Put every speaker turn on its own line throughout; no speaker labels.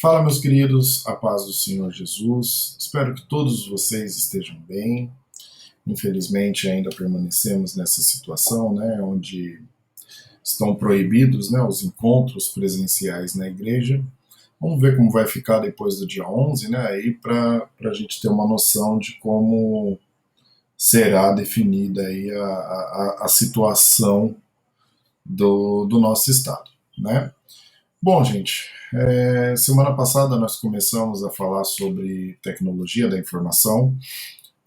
Fala, meus queridos, a paz do Senhor Jesus. Espero que todos vocês estejam bem. Infelizmente, ainda permanecemos nessa situação, né, onde estão proibidos, né, os encontros presenciais na igreja. Vamos ver como vai ficar depois do dia 11, né, aí para a gente ter uma noção de como será definida aí a situação do nosso estado, né? Bom, gente, semana passada nós começamos a falar sobre tecnologia da informação,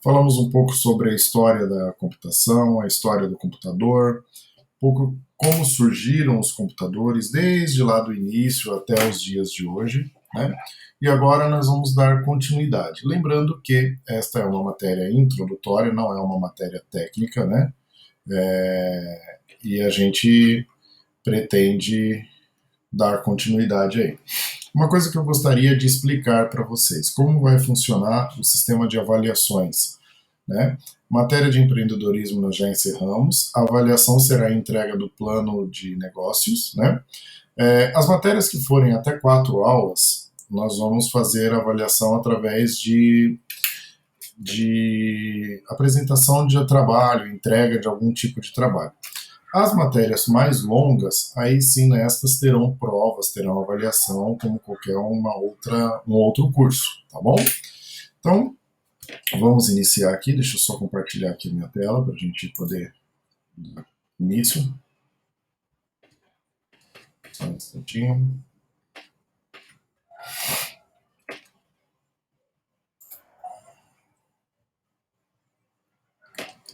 falamos um pouco sobre a história da computação, a história do computador, um pouco como surgiram os computadores desde lá do início até os dias de hoje, né? E agora nós vamos dar continuidade. Lembrando que esta é uma matéria introdutória, não é uma matéria técnica, né? E a gente pretende dar continuidade aí. Uma coisa que eu gostaria de explicar para vocês, como vai funcionar o sistema de avaliações, né? Matéria de empreendedorismo nós já encerramos, a avaliação será a entrega do plano de negócios, né? As matérias que forem até 4 aulas, nós vamos fazer a avaliação através de apresentação de trabalho, entrega de algum tipo de trabalho. As matérias mais longas, aí sim, estas terão provas, terão avaliação, como qualquer um outro curso, tá bom? Então, vamos iniciar aqui, deixa eu só compartilhar aqui minha tela para a gente poder dar início. Só um instantinho.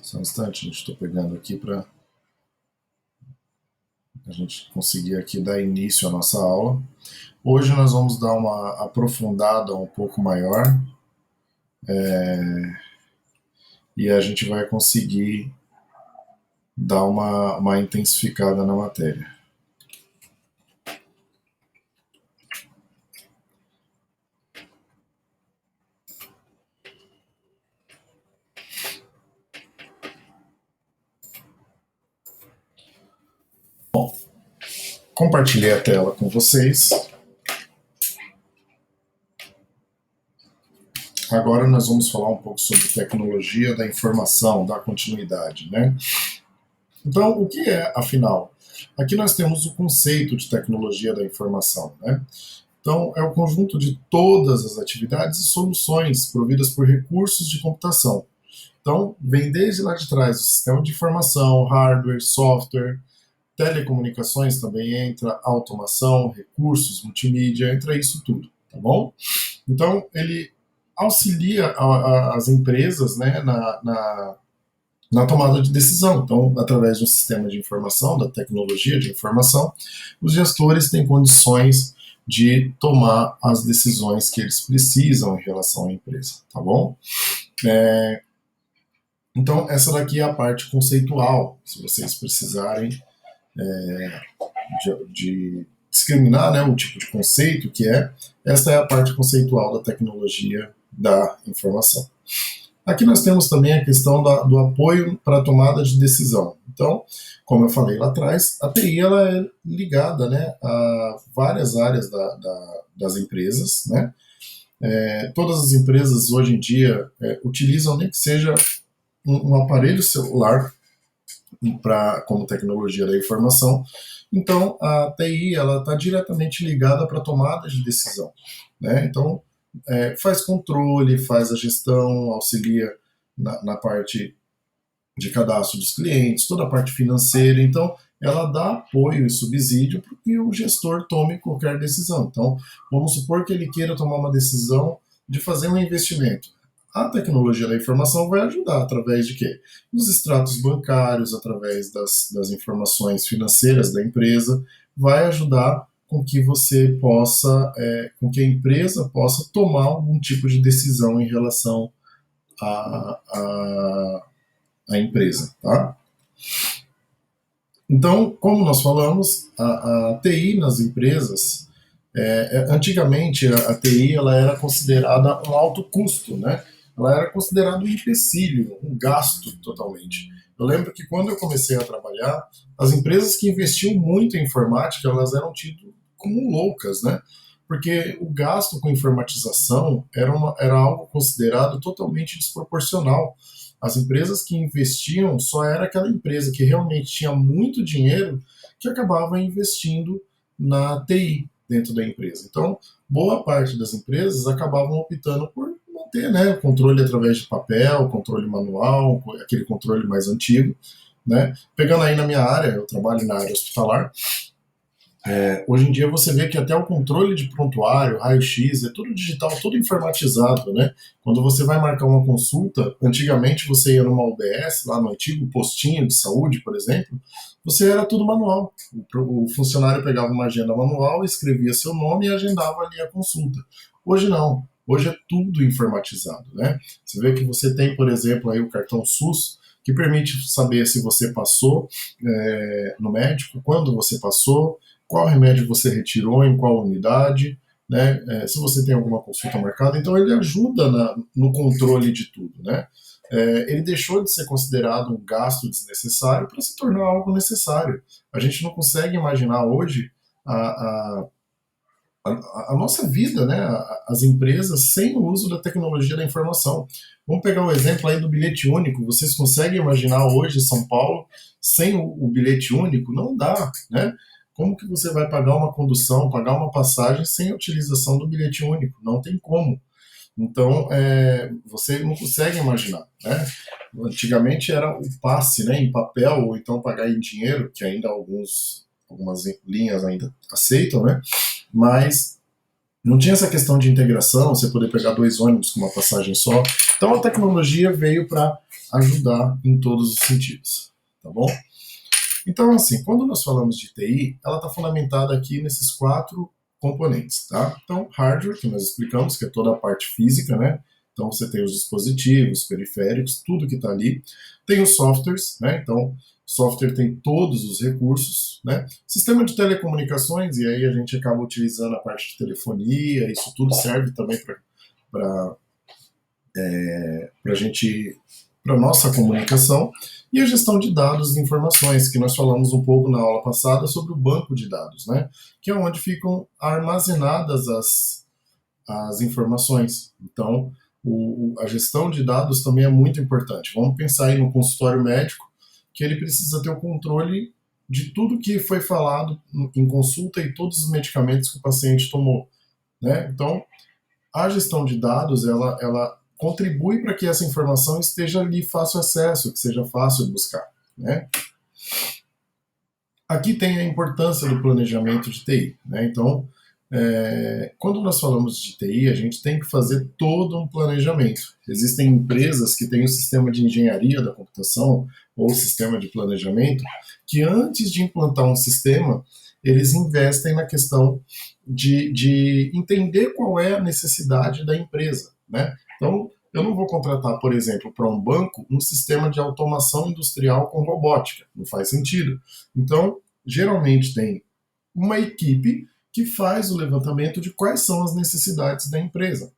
Só um instante, gente, estou pegando aqui para a gente conseguir aqui dar início à nossa aula. Hoje nós vamos dar uma aprofundada um pouco maior e a gente vai conseguir dar uma intensificada na matéria. Bom, compartilhei a tela com vocês. Agora nós vamos falar um pouco sobre tecnologia da informação, da continuidade, né? Então, o que é, afinal? Aqui nós temos o conceito de tecnologia da informação, né? Então, é o conjunto de todas as atividades e soluções providas por recursos de computação. Então, vem desde lá de trás o sistema de informação, hardware, software, telecomunicações também entra, automação, recursos, multimídia, entra isso tudo, tá bom? Então, ele auxilia as empresas, né, na tomada de decisão. Então, através do sistema de informação, da tecnologia de informação, os gestores têm condições de tomar as decisões que eles precisam em relação à empresa, tá bom? Então, essa daqui é a parte conceitual, se vocês precisarem de discriminar, né, o tipo de conceito que é, essa é a parte conceitual da tecnologia da informação. Aqui nós temos também a questão do apoio para a tomada de decisão. Então, como eu falei lá atrás, a TI ela é ligada, né, a várias áreas das empresas, né? Todas as empresas hoje em dia utilizam nem que seja um aparelho celular como tecnologia da informação. Então, a TI ela está diretamente ligada para a tomada de decisão, né? Então, faz controle, faz a gestão, auxilia na parte de cadastro dos clientes, toda a parte financeira. Então, ela dá apoio e subsídio para que o gestor tome qualquer decisão. Então, vamos supor que ele queira tomar uma decisão de fazer um investimento. A tecnologia da informação vai ajudar através de quê? Dos extratos bancários, através das informações financeiras da empresa, vai ajudar com que você possa, com que a empresa possa tomar algum tipo de decisão em relação à empresa, tá? Então, como nós falamos, a TI nas empresas, antigamente a TI ela era considerada um alto custo, né? Ela era considerada um empecilho, um gasto totalmente. Eu lembro que quando eu comecei a trabalhar, as empresas que investiam muito em informática, elas eram tidas como loucas, né? porque o gasto com informatização era algo considerado totalmente desproporcional. As empresas que investiam só era aquela empresa que realmente tinha muito dinheiro que acabava investindo na TI dentro da empresa. Então, boa parte das empresas acabavam optando por manter, né, o controle através de papel, controle manual, aquele controle mais antigo, né? Pegando aí na minha área, eu trabalho na área hospitalar. Hoje em dia você vê que até o controle de prontuário, raio-x, é tudo digital, tudo informatizado, né? Quando você vai marcar uma consulta, antigamente você ia numa UBS, lá no antigo postinho de saúde, por exemplo, você era tudo manual. O funcionário pegava uma agenda manual, escrevia seu nome e agendava ali a consulta. Hoje não. Hoje é tudo informatizado, né? Você vê que você tem, por exemplo, aí o cartão SUS, que permite saber se você passou no médico, quando você passou, qual remédio você retirou, em qual unidade, né? Se você tem alguma consulta marcada. Então ele ajuda no controle de tudo, né? Ele deixou de ser considerado um gasto desnecessário para se tornar algo necessário. A gente não consegue imaginar hoje a, a nossa vida, né? As empresas sem o uso da tecnologia da informação. Vamos pegar o exemplo aí do bilhete único. Vocês conseguem imaginar hoje São Paulo sem o bilhete único? Não dá, né? Como que você vai pagar uma condução, pagar uma passagem sem a utilização do bilhete único? Não tem como. Então, você não consegue imaginar, né? Antigamente era o passe, né, em papel, ou então pagar em dinheiro, que ainda algumas linhas ainda aceitam, né? Mas não tinha essa questão de integração, você poder pegar 2 ônibus com uma passagem só. Então a tecnologia veio para ajudar em todos os sentidos, tá bom? Então, assim, quando nós falamos de TI, ela está fundamentada aqui nesses 4 componentes, tá? Então, hardware, que nós explicamos, que é toda a parte física, né? Então, você tem os dispositivos, periféricos, tudo que está ali. Tem os softwares, né? Então, software tem todos os recursos, né? Sistema de telecomunicações, e aí a gente acaba utilizando a parte de telefonia, isso tudo serve também para para nossa comunicação, e a gestão de dados e informações, que nós falamos um pouco na aula passada sobre o banco de dados, né? Que é onde ficam armazenadas as informações. Então, a gestão de dados também é muito importante. Vamos pensar aí no consultório médico, que ele precisa ter o controle de tudo que foi falado em consulta e todos os medicamentos que o paciente tomou, né? Então, a gestão de dados, ela contribui para que essa informação esteja ali fácil acesso, que seja fácil de buscar, né? Aqui tem a importância do planejamento de TI, né? Então, quando nós falamos de TI, a gente tem que fazer todo um planejamento. Existem empresas que têm o sistema de engenharia da computação ou sistema de planejamento, que antes de implantar um sistema, eles investem na questão de entender qual é a necessidade da empresa, né? Então, eu não vou contratar, por exemplo, para um banco, um sistema de automação industrial com robótica. Não faz sentido. Então, geralmente tem uma equipe que faz o levantamento de quais são as necessidades da empresa,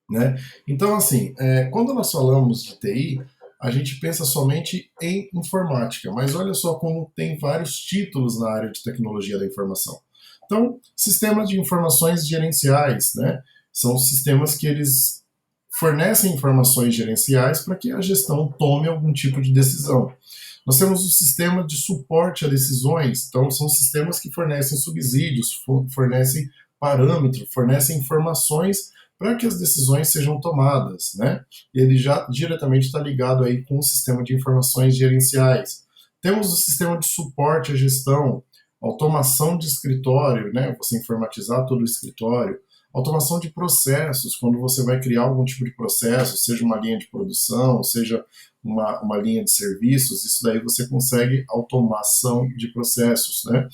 né? Então, assim, quando nós falamos de TI, a gente pensa somente em informática, mas olha só como tem vários títulos na área de tecnologia da informação. Então, sistemas de informações gerenciais, né? São sistemas que eles fornecem informações gerenciais para que a gestão tome algum tipo de decisão. Nós temos o sistema de suporte a decisões, então são sistemas que fornecem subsídios, fornecem parâmetros, fornecem informações para que as decisões sejam tomadas, né? Ele já diretamente está ligado aí com o sistema de informações gerenciais. Temos o sistema de suporte à gestão, automação de escritório, né? Você informatizar todo o escritório, automação de processos, quando você vai criar algum tipo de processo, seja uma linha de produção, seja uma linha de serviços, isso daí você consegue automação de processos, né?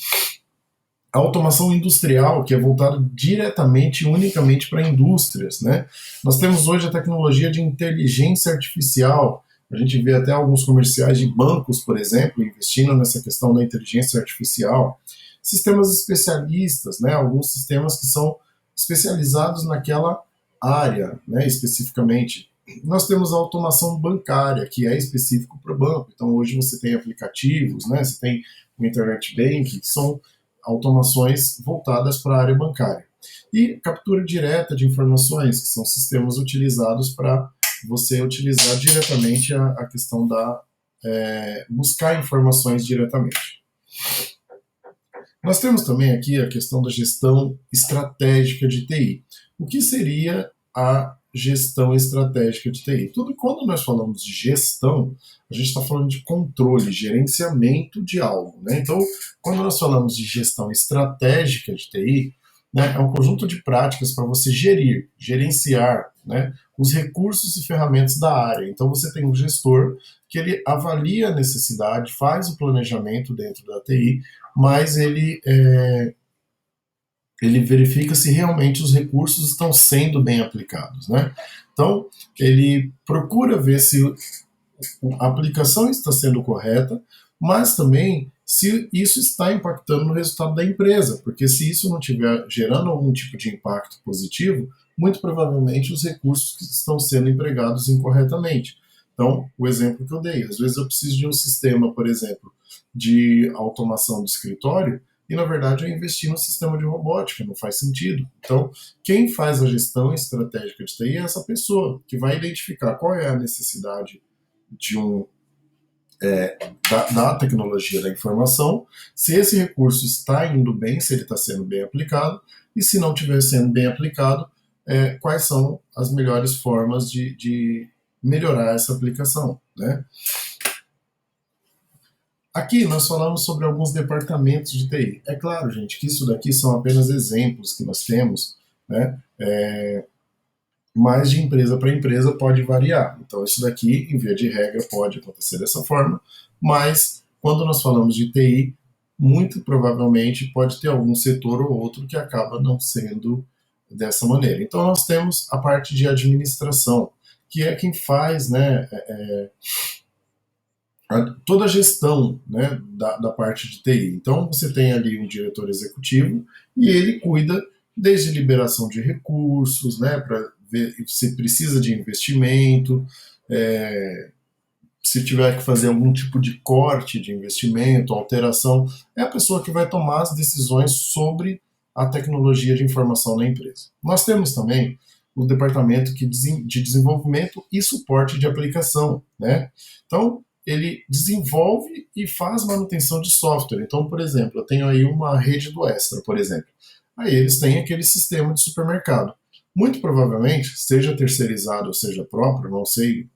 A automação industrial, que é voltada diretamente e unicamente para indústrias, né? Nós temos hoje a tecnologia de inteligência artificial. A gente vê até alguns comerciais de bancos, por exemplo, investindo nessa questão da inteligência artificial. Sistemas especialistas, né? Alguns sistemas que são especializados naquela área, né? Especificamente. Nós temos a automação bancária, que é específico para o banco. Então, hoje você tem aplicativos, né? Você tem o Internet Banking, que são automações voltadas para a área bancária. E captura direta de informações, que são sistemas utilizados para você utilizar diretamente a questão da buscar informações diretamente. Nós temos também aqui a questão da gestão estratégica de TI. O que seria a gestão estratégica de TI? Quando nós falamos de gestão, a gente está falando de controle, gerenciamento de algo, né? Então, quando nós falamos de gestão estratégica de TI, né, é um conjunto de práticas para você gerenciar, né, os recursos e ferramentas da área. Então, você tem um gestor que ele avalia a necessidade, faz o planejamento dentro da TI, mas ele verifica se realmente os recursos estão sendo bem aplicados, né? Então, ele procura ver se a aplicação está sendo correta, mas também se isso está impactando no resultado da empresa, porque se isso não estiver gerando algum tipo de impacto positivo, muito provavelmente os recursos que estão sendo empregados incorretamente. Então, o exemplo que eu dei, às vezes eu preciso de um sistema, por exemplo, de automação do escritório, e na verdade eu investi no sistema de robótica, não faz sentido. Então, quem faz a gestão estratégica de TI é essa pessoa, que vai identificar qual é a necessidade de da tecnologia da informação, se esse recurso está indo bem, se ele está sendo bem aplicado, e se não estiver sendo bem aplicado, quais são as melhores formas de melhorar essa aplicação, né? Aqui nós falamos sobre alguns departamentos de TI. É claro, gente, que isso daqui são apenas exemplos que nós temos, né? Mas de empresa para empresa pode variar. Então, isso daqui, em via de regra, pode acontecer dessa forma, mas quando nós falamos de TI, muito provavelmente pode ter algum setor ou outro que acaba não sendo dessa maneira. Então, nós temos a parte de administração, que é quem faz, né, toda a gestão, né, da parte de TI. Então, você tem ali um diretor executivo e ele cuida desde liberação de recursos, né, para ver se precisa de investimento, se tiver que fazer algum tipo de corte de investimento, alteração, é a pessoa que vai tomar as decisões sobre a tecnologia de informação na empresa. Nós temos também o departamento de desenvolvimento e suporte de aplicação, né? Então, ele desenvolve e faz manutenção de software. Então, por exemplo, eu tenho aí uma rede do Extra, por exemplo. Aí eles têm aquele sistema de supermercado. Muito provavelmente, seja terceirizado ou seja próprio, não sei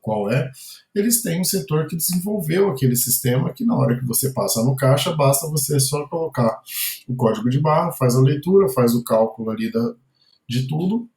qual é, eles têm um setor que desenvolveu aquele sistema que na hora que você passa no caixa, basta você só colocar o código de barra, faz a leitura, faz o cálculo ali de tudo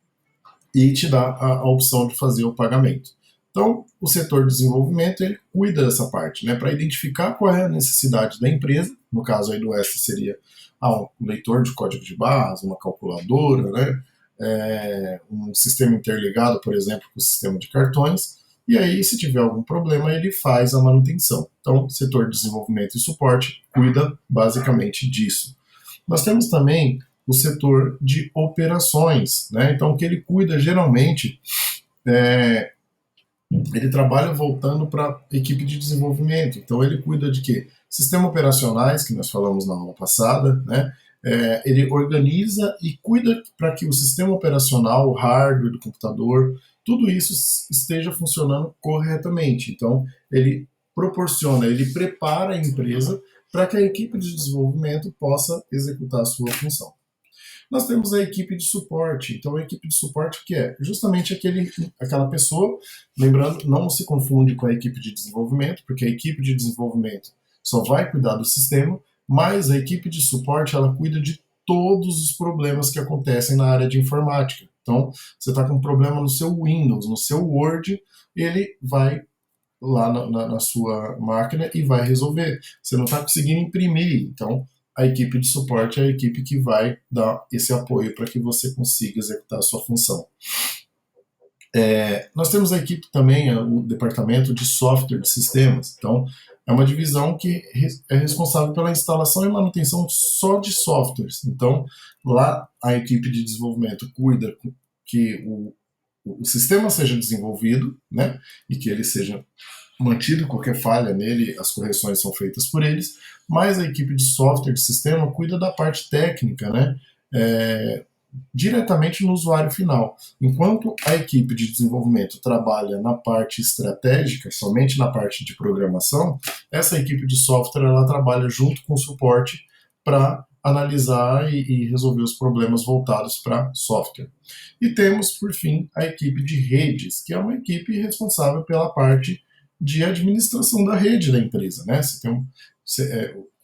e te dá a opção de fazer o pagamento. Então, o setor de desenvolvimento ele cuida dessa parte, né, para identificar qual é a necessidade da empresa. No caso aí do S seria um leitor de código de barras, uma calculadora, né, um sistema interligado, por exemplo, com o sistema de cartões. E aí, se tiver algum problema, ele faz a manutenção. Então, o setor de desenvolvimento e suporte cuida basicamente disso. Nós temos também o setor de operações, né? Então, o que ele cuida geralmente ele trabalha voltando para a equipe de desenvolvimento. Então, ele cuida de quê? Sistemas operacionais, que nós falamos na aula passada, né? Ele organiza e cuida para que o sistema operacional, o hardware do computador, tudo isso esteja funcionando corretamente. Então, ele proporciona, ele prepara a empresa para que a equipe de desenvolvimento possa executar a sua função. Nós temos a equipe de suporte. Então, a equipe de suporte que é justamente aquela pessoa, lembrando, não se confunde com a equipe de desenvolvimento, porque a equipe de desenvolvimento só vai cuidar do sistema, mas a equipe de suporte ela cuida de todos os problemas que acontecem na área de informática. Então, você está com um problema no seu Windows, no seu Word, ele vai lá na sua máquina e vai resolver. Você não está conseguindo imprimir, então a equipe de suporte é a equipe que vai dar esse apoio para que você consiga executar a sua função. Nós temos a equipe também, o departamento de software de sistemas. Então, é uma divisão que é responsável pela instalação e manutenção só de softwares. Então, lá a equipe de desenvolvimento cuida que o sistema seja desenvolvido, né, e que ele seja mantido, qualquer falha nele, as correções são feitas por eles, mas a equipe de software de sistema cuida da parte técnica, né, diretamente no usuário final. Enquanto a equipe de desenvolvimento trabalha na parte estratégica, somente na parte de programação, essa equipe de software ela trabalha junto com o suporte para analisar e resolver os problemas voltados para software. E temos, por fim, a equipe de redes, que é uma equipe responsável pela parte de administração da rede da empresa. Né?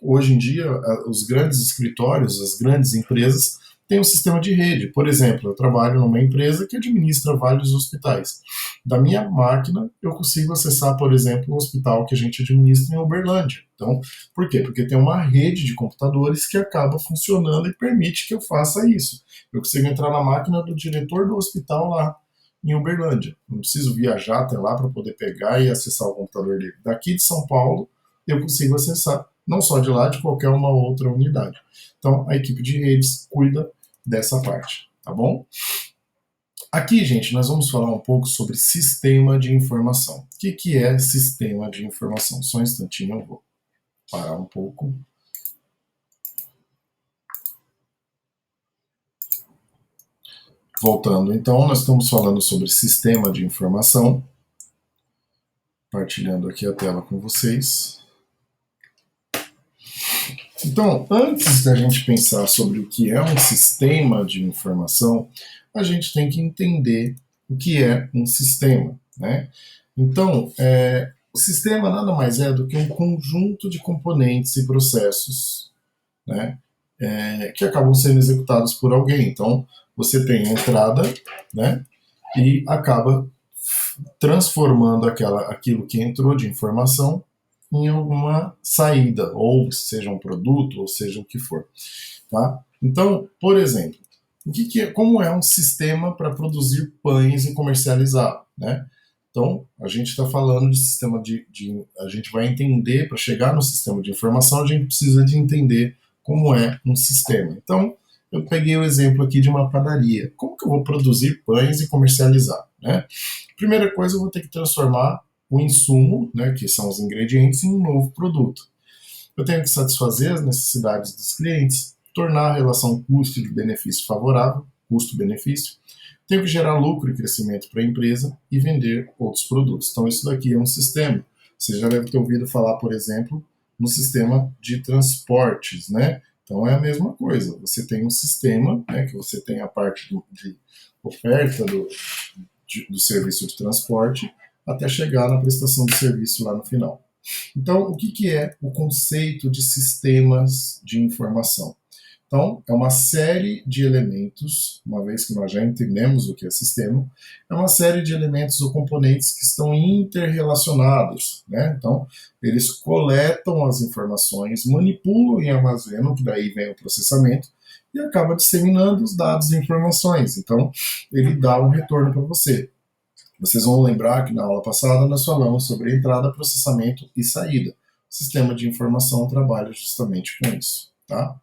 Hoje em dia, os grandes escritórios, as grandes empresas, têm um sistema de rede. Por exemplo, eu trabalho numa empresa que administra vários hospitais. Da minha máquina, eu consigo acessar, por exemplo, o hospital que a gente administra em Uberlândia. Então, por quê? Porque tem uma rede de computadores que acaba funcionando e permite que eu faça isso. Eu consigo entrar na máquina do diretor do hospital lá em Uberlândia. Não preciso viajar até lá para poder pegar e acessar o computador dele. Daqui de São Paulo, eu consigo acessar, não só de lá, de qualquer uma outra unidade. Então, a equipe de redes cuida dessa parte, tá bom? Aqui, gente, nós vamos falar um pouco sobre sistema de informação. O que é sistema de informação? Só um instantinho, eu vou parar um pouco. Voltando, então, nós estamos falando sobre sistema de informação. Compartilhando aqui a tela com vocês. Então, antes da gente pensar sobre o que é um sistema de informação, a gente tem que entender o que é um sistema, né? Então, o sistema nada mais é do que um conjunto de componentes e processos, né, que acabam sendo executados por alguém. Então, você tem a entrada, né, e acaba transformando aquilo que entrou de informação em alguma saída, ou seja um produto, ou seja o que for. Tá? Então, por exemplo, como é um sistema para produzir pães e comercializar? Né? Então, a gente está falando de sistema a gente vai entender, para chegar no sistema de informação, a gente precisa de entender como é um sistema. Então, eu peguei o exemplo aqui de uma padaria. Como que eu vou produzir pães e comercializar? Né? Primeira coisa, eu vou ter que transformar o insumo, né, que são os ingredientes, em um novo produto. Eu tenho que satisfazer as necessidades dos clientes, tornar a relação custo de benefício favorável, custo-benefício, tenho que gerar lucro e crescimento para a empresa e vender outros produtos. Então, isso daqui é um sistema. Você já deve ter ouvido falar, por exemplo, no sistema de transportes, né? Então, é a mesma coisa. Você tem um sistema, né, que você tem a parte de oferta do serviço de transporte até chegar na prestação de serviço lá no final. Então, o que é o conceito de sistemas de informação? Então, é uma série de elementos, uma vez que nós já entendemos o que é sistema, é uma série de elementos ou componentes que estão interrelacionados. Né? Então, eles coletam as informações, manipulam e armazenam, que daí vem o processamento, e acaba disseminando os dados e informações. Então, ele dá um retorno para você. Vocês vão lembrar que na aula passada nós falamos sobre entrada, processamento e saída. O sistema de informação trabalha justamente com isso. Tá?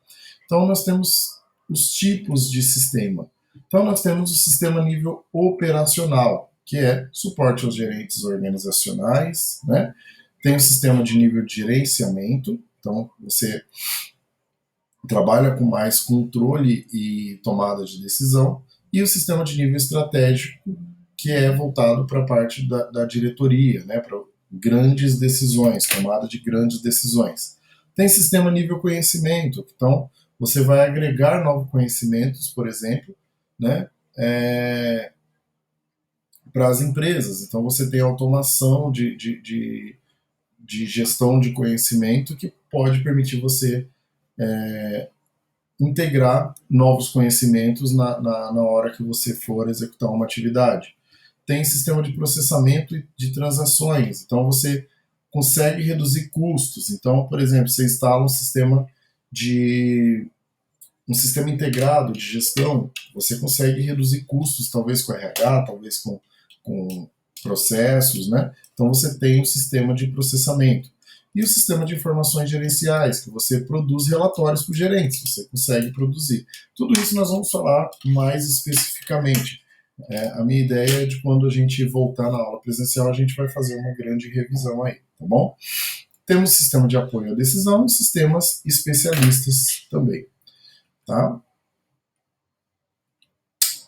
Então, nós temos os tipos de sistema. Então, nós temos o sistema nível operacional, que é suporte aos gerentes organizacionais, né? Tem o sistema de nível de gerenciamento, então você trabalha com mais controle e tomada de decisão, e o sistema de nível estratégico, que é voltado para a parte da diretoria, né? Para grandes decisões, tomada de grandes decisões. Tem sistema nível conhecimento, então você vai agregar novos conhecimentos, por exemplo, né, para as empresas. Então você tem automação de gestão de conhecimento que pode permitir você integrar novos conhecimentos na hora que você for executar uma atividade. Tem sistema de processamento de transações, então você consegue reduzir custos. Então, por exemplo, você instala um sistema integrado de gestão, você consegue reduzir custos, talvez com RH, talvez com processos, né? Então você tem um sistema de processamento. E o sistema de informações gerenciais, que você produz relatórios para os gerentes, você consegue produzir. Tudo isso nós vamos falar mais especificamente. A minha ideia é de quando a gente voltar na aula presencial, a gente vai fazer uma grande revisão aí, tá bom? Temos sistema de apoio à decisão e sistemas especialistas também. Tá?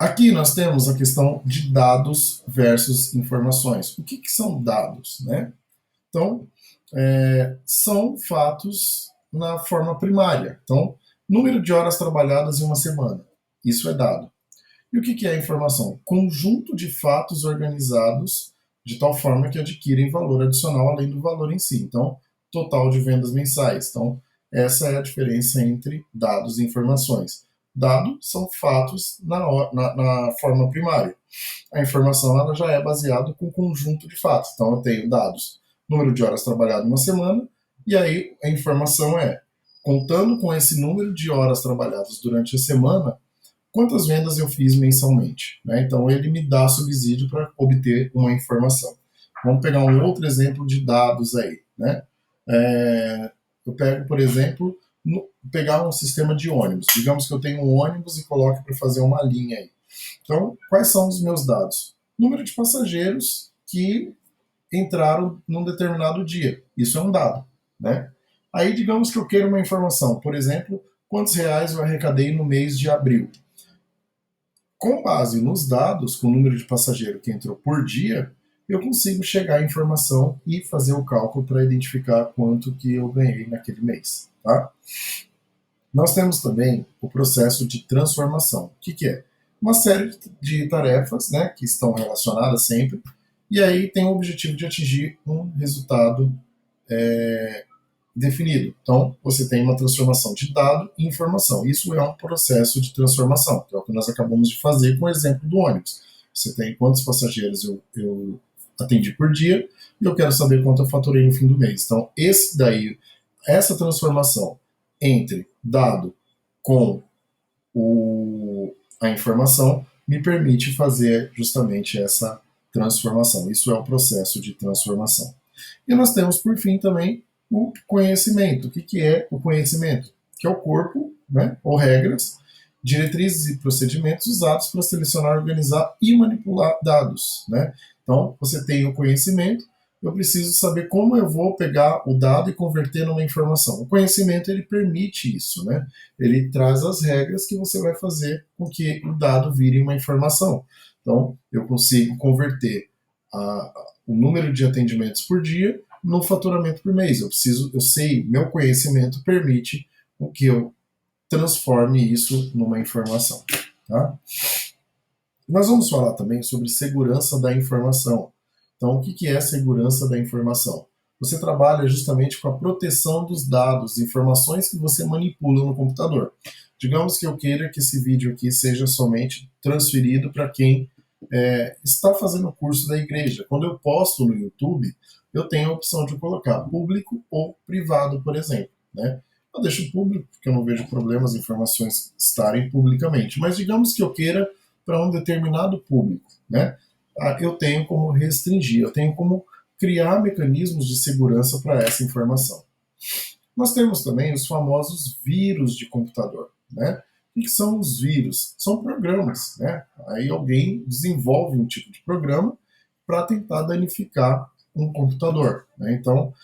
Aqui nós temos a questão de dados versus informações. O que são dados, né? Então, são fatos na forma primária. Então, número de horas trabalhadas em uma semana. Isso é dado. E o que é informação? Conjunto de fatos organizados de tal forma que adquirem valor adicional além do valor em si. Então, total de vendas mensais. Então, essa é a diferença entre dados e informações. Dados são fatos na forma primária. A informação ela já é baseada com um conjunto de fatos. Então, eu tenho dados, número de horas trabalhadas em uma semana, e aí a informação é, contando com esse número de horas trabalhadas durante a semana, quantas vendas eu fiz mensalmente, né? Então ele me dá subsídio para obter uma informação. Vamos pegar um outro exemplo de dados aí, né? Eu pego, por exemplo, pegar um sistema de ônibus. Digamos que eu tenho um ônibus e coloque para fazer uma linha aí. Então, quais são os meus dados? Número de passageiros que entraram num determinado dia. Isso é um dado, né? Aí, digamos que eu queira uma informação, por exemplo, quantos reais eu arrecadei no mês de abril. Com base nos dados, com o número de passageiro que entrou por dia, eu consigo chegar à informação e fazer o cálculo para identificar quanto que eu ganhei naquele mês. Tá? Nós temos também o processo de transformação. O que é? Uma série de tarefas, né, que estão relacionadas sempre, e aí tem o objetivo de atingir um resultado definido. Então, você tem uma transformação de dado em informação. Isso é um processo de transformação, que é o que nós acabamos de fazer com o exemplo do ônibus. Você tem quantos passageiros eu atendi por dia e eu quero saber quanto eu faturei no fim do mês. Então, essa transformação entre dado com a informação me permite fazer justamente essa transformação. Isso é o processo de transformação. E nós temos, por fim, também o conhecimento. O que é o conhecimento? Que é o corpo, né, ou regras, diretrizes e procedimentos usados para selecionar, organizar e manipular dados. Né? Então, você tem o conhecimento, eu preciso saber como eu vou pegar o dado e converter numa informação. O conhecimento, ele permite isso, né? Ele traz as regras que você vai fazer com que o dado vire uma informação. Então, eu consigo converter o número de atendimentos por dia no faturamento por mês. Eu sei, meu conhecimento permite que eu transforme isso numa informação. Tá? Nós vamos falar também sobre segurança da informação. Então, o que é segurança da informação? Você trabalha justamente com a proteção dos dados, informações que você manipula no computador. Digamos que eu queira que esse vídeo aqui seja somente transferido para quem está fazendo o curso da igreja. Quando eu posto no YouTube, eu tenho a opção de colocar público ou privado, por exemplo. Né? Eu deixo público, porque eu não vejo problema as informações estarem publicamente. Mas digamos que eu queira para um determinado público. Né? Eu tenho como restringir, eu tenho como criar mecanismos de segurança para essa informação. Nós temos também os famosos vírus de computador. Né? O que são os vírus? São programas. Né? Aí alguém desenvolve um tipo de programa para tentar danificar um computador. Né? Então,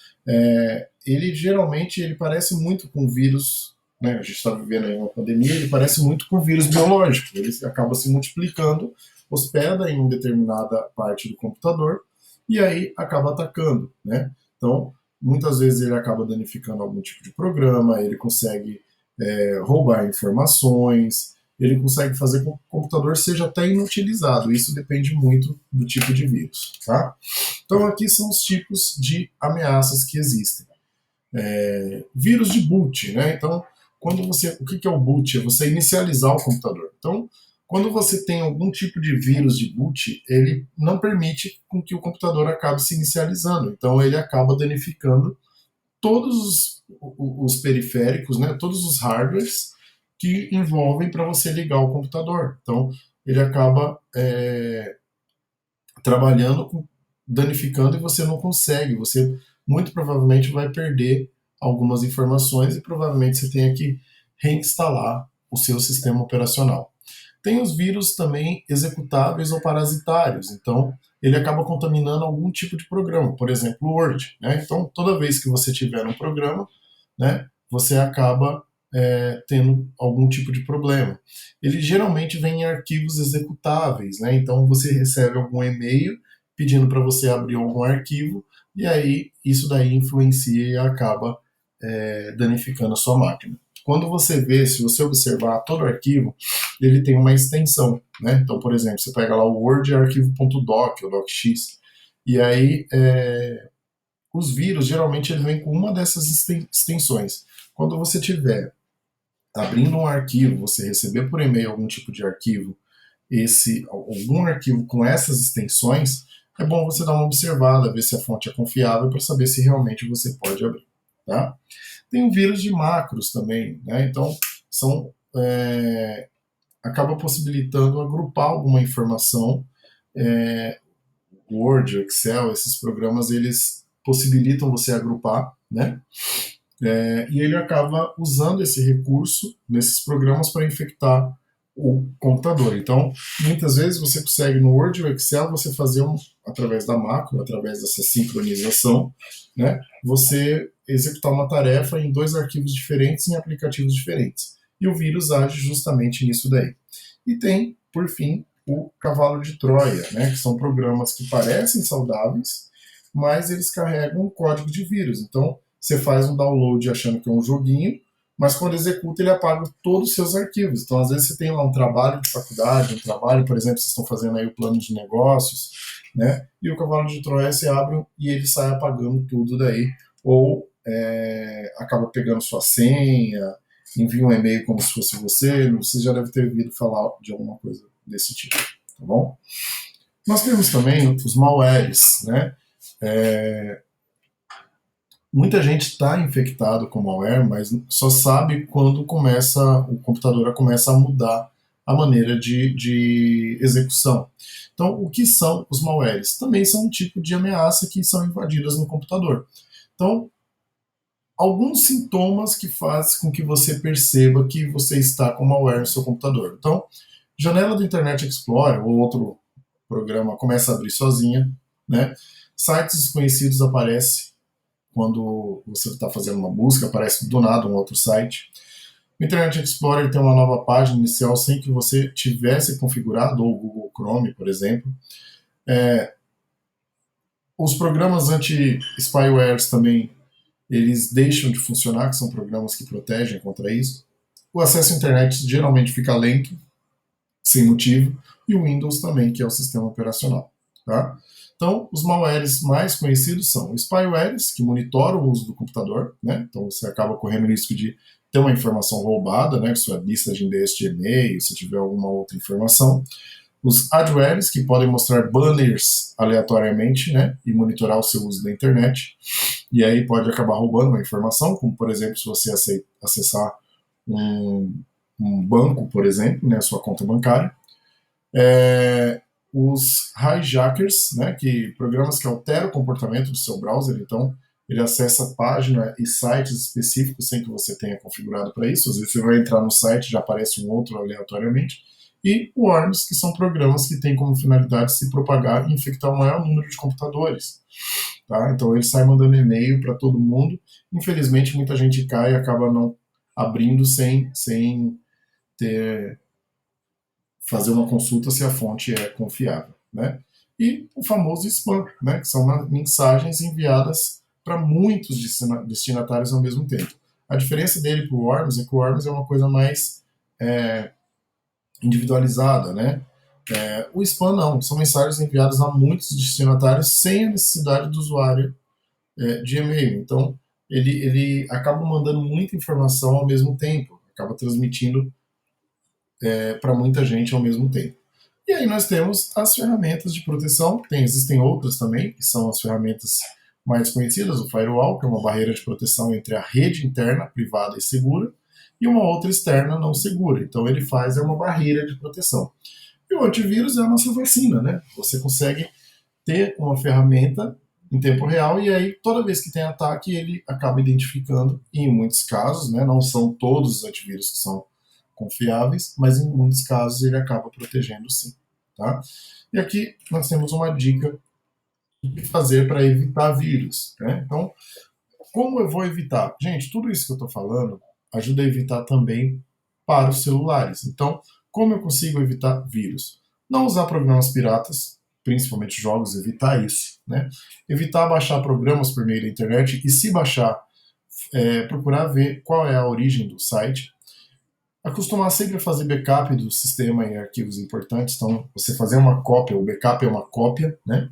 ele geralmente ele parece muito com vírus, né? A gente está vivendo aí uma pandemia, ele parece muito com vírus biológico. Ele acaba se multiplicando, hospeda em uma determinada parte do computador e aí acaba atacando. Né? Então, muitas vezes ele acaba danificando algum tipo de programa, ele consegue roubar informações, ele consegue fazer com que o computador seja até inutilizado. Isso depende muito do tipo de vírus. Tá? Então aqui são os tipos de ameaças que existem. Vírus de boot, né? Então, o que é o boot? É você inicializar o computador. Então, quando você tem algum tipo de vírus de boot, ele não permite com que o computador acabe se inicializando. Então, ele acaba danificando todos os periféricos, né? Todos os hardwares que envolvem para você ligar o computador. Então, ele acaba trabalhando, danificando e você não consegue. Você muito provavelmente vai perder algumas informações e provavelmente você tenha que reinstalar o seu sistema operacional. Tem os vírus também executáveis ou parasitários, então ele acaba contaminando algum tipo de programa, por exemplo, o Word. Né? Então, toda vez que você tiver um programa, né, você acaba tendo algum tipo de problema. Ele geralmente vem em arquivos executáveis, né? Então você recebe algum e-mail pedindo para você abrir algum arquivo e aí isso daí influencia e acaba danificando a sua máquina. Quando você vê, se você observar todo o arquivo, ele tem uma extensão, né? Então, por exemplo, você pega lá o Word arquivo.doc ou docx, e aí os vírus geralmente eles vêm com uma dessas extensões. Quando você tiver abrindo um arquivo, você receber por e-mail algum tipo de arquivo, algum arquivo com essas extensões, é bom você dar uma observada, ver se a fonte é confiável para saber se realmente você pode abrir. Tá? Tem o vírus de macros também, né? Então são acaba possibilitando agrupar alguma informação. Word, Excel, esses programas eles possibilitam você agrupar, né? E ele acaba usando esse recurso nesses programas para infectar o computador. Então, muitas vezes você consegue no Word ou Excel você fazer através da macro, através dessa sincronização, né? Você executar uma tarefa em 2 arquivos diferentes em aplicativos diferentes. E o vírus age justamente nisso daí. E tem, por fim, o cavalo de Troia, né? Que são programas que parecem saudáveis, mas eles carregam um código de vírus. Então, você faz um download achando que é um joguinho, mas quando executa ele apaga todos os seus arquivos. Então, às vezes você tem lá um trabalho de faculdade, um trabalho, por exemplo, vocês estão fazendo aí o plano de negócios, né? E o cavalo de Troia você abre e ele sai apagando tudo daí, ou acaba pegando sua senha, envia um e-mail como se fosse você já deve ter ouvido falar de alguma coisa desse tipo, tá bom? Nós temos também os malwares, né? Muita gente está infectado com malware, mas só sabe quando o computador começa a mudar a maneira de execução. Então, o que são os malwares? Também são um tipo de ameaça que são invadidas no computador. Então, alguns sintomas que fazem com que você perceba que você está com malware no seu computador. Então, janela do Internet Explorer ou outro programa começa a abrir sozinha, né? Sites desconhecidos aparecem quando você está fazendo uma busca, aparece do nada um outro site. O Internet Explorer tem uma nova página inicial sem que você tivesse configurado, ou o Google Chrome, por exemplo. Os programas anti-spywares também, eles deixam de funcionar, que são programas que protegem contra isso. O acesso à internet geralmente fica lento, sem motivo, e o Windows também, que é o sistema operacional. Tá? Então, os malwares mais conhecidos são os spywares, que monitoram o uso do computador, né? Então você acaba correndo o risco de ter uma informação roubada, né? Sua lista de endereço de e-mail, se tiver alguma outra informação. Os adwares, que podem mostrar banners aleatoriamente, né? E monitorar o seu uso da internet. E aí pode acabar roubando uma informação, como por exemplo, se você acessar um banco, por exemplo, né? A sua conta bancária. Os hijackers, né, programas que alteram o comportamento do seu browser, então ele acessa página e sites específicos sem que você tenha configurado para isso. Às vezes você vai entrar no site e já aparece um outro aleatoriamente. E worms, que são programas que têm como finalidade se propagar e infectar o maior número de computadores. Tá? Então ele sai mandando e-mail para todo mundo. Infelizmente muita gente cai e acaba não abrindo sem fazer uma consulta se a fonte é confiável, né? E o famoso spam, né? Que são mensagens enviadas para muitos destinatários ao mesmo tempo. A diferença dele para o Worms é que o Worms é uma coisa mais individualizada, né? O spam não, são mensagens enviadas a muitos destinatários sem a necessidade do usuário de e-mail. Então, ele acaba mandando muita informação ao mesmo tempo, acaba transmitindo para muita gente ao mesmo tempo. E aí nós temos as ferramentas de proteção, existem outras também, que são as ferramentas mais conhecidas, o firewall, que é uma barreira de proteção entre a rede interna, privada e segura, e uma outra externa não segura. Então ele faz uma barreira de proteção. E o antivírus é a nossa vacina, né? Você consegue ter uma ferramenta em tempo real e aí toda vez que tem ataque ele acaba identificando, e em muitos casos, né, não são todos os antivírus que são confiáveis, mas em muitos casos ele acaba protegendo sim. Tá? E aqui nós temos uma dica do que fazer para evitar vírus. Né? Então, como eu vou evitar? Gente, tudo isso que eu estou falando ajuda a evitar também para os celulares. Então, como eu consigo evitar vírus? Não usar programas piratas, principalmente jogos, evitar isso, né? Evitar baixar programas por meio da internet e, se baixar, procurar ver qual é a origem do site. Acostumar sempre a fazer backup do sistema em arquivos importantes, então você fazer uma cópia, o backup é uma cópia, né?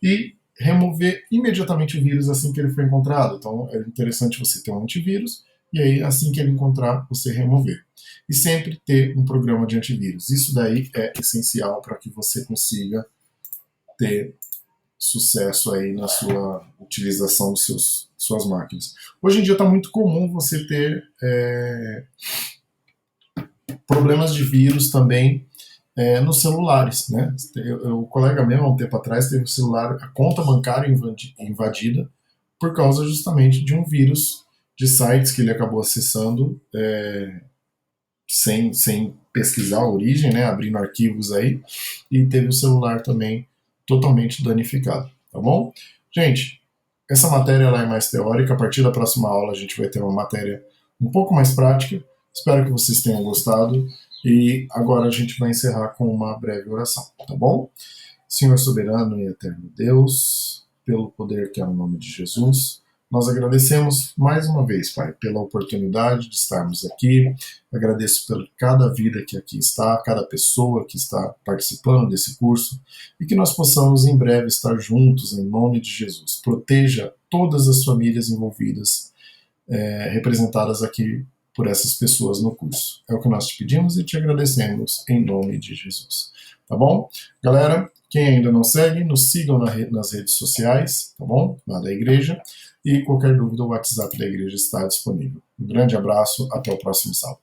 E remover imediatamente o vírus assim que ele for encontrado. Então é interessante você ter um antivírus e aí assim que ele encontrar, você remover. E sempre ter um programa de antivírus. Isso daí é essencial para que você consiga ter sucesso aí na sua utilização dos suas máquinas. Hoje em dia está muito comum você ter problemas de vírus também nos celulares, né? O colega meu, há um tempo atrás, teve o celular, a conta bancária invadida por causa justamente de um vírus de sites que ele acabou acessando sem pesquisar a origem, né? Abrindo arquivos aí, e teve o celular também totalmente danificado, tá bom? Gente, essa matéria ela é mais teórica, a partir da próxima aula a gente vai ter uma matéria um pouco mais prática. Espero que vocês tenham gostado. E agora a gente vai encerrar com uma breve oração, tá bom? Senhor soberano e eterno Deus, pelo poder que é no nome de Jesus, nós agradecemos mais uma vez, Pai, pela oportunidade de estarmos aqui. Agradeço por cada vida que aqui está, cada pessoa que está participando desse curso, e que nós possamos em breve estar juntos em nome de Jesus. Proteja todas as famílias envolvidas, representadas aqui por essas pessoas no curso. É o que nós te pedimos e te agradecemos em nome de Jesus. Tá bom? Galera, quem ainda não segue, nos sigam nas redes sociais, tá bom? Lá da igreja. E qualquer dúvida, o WhatsApp da igreja está disponível. Um grande abraço, até o próximo sábado.